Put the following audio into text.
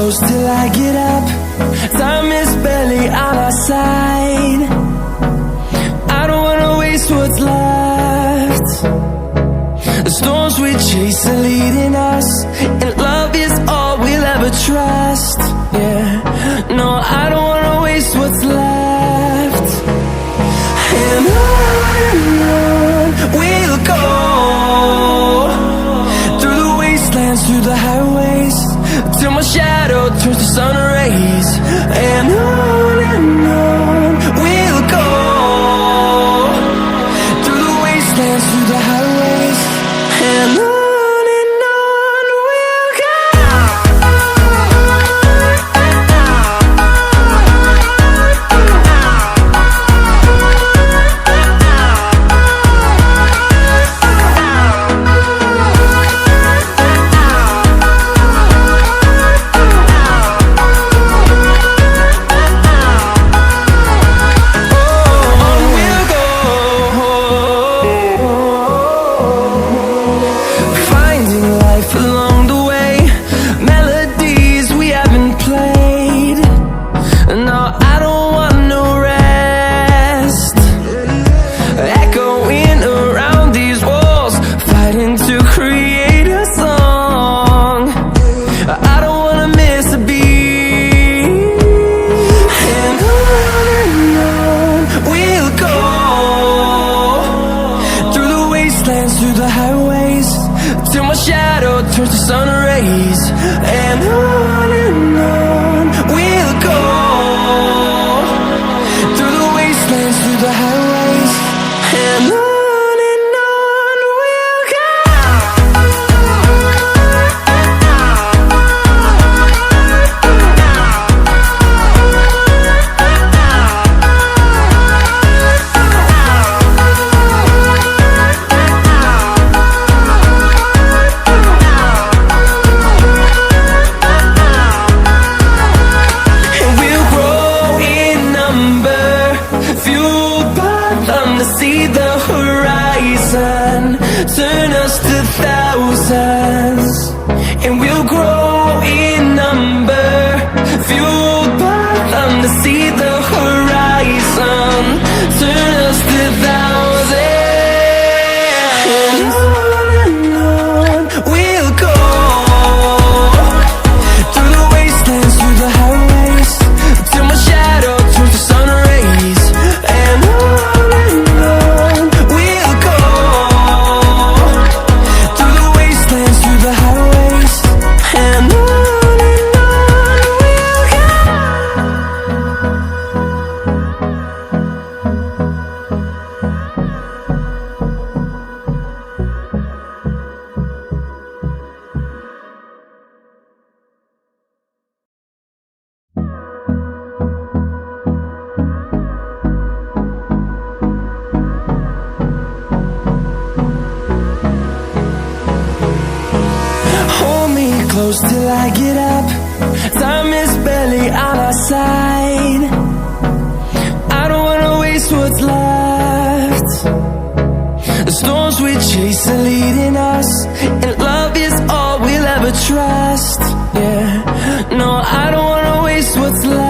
close till I get up. Time is barely on our side. I don't wanna waste what's left. The storms we chase are leading us, and love is all we'll ever trust. Yeah, no, I don't wanna waste what's left. And on we'll go, through the wastelands, through the highways, till my shadow turns to sun rays. And on we'll go, through the wastelands, through the highways, and on we'll go. Through the highways, till my shadow turns to sun rays. And on we'll go, through the wastelands, through the highways, and on we'll go. See the horizon, turn us to thousands, and we'll grow in number, fueled by them to see the horizon, turn us to thousands. And on we'll go, through the wastelands, through the highways, till my shadow turns to sun rays. And close till I get up. Time is barely on our side. I don't wanna waste what's left. The storms we chase are leading us, and love is all we'll ever trust. Yeah, no, I don't wanna waste what's left.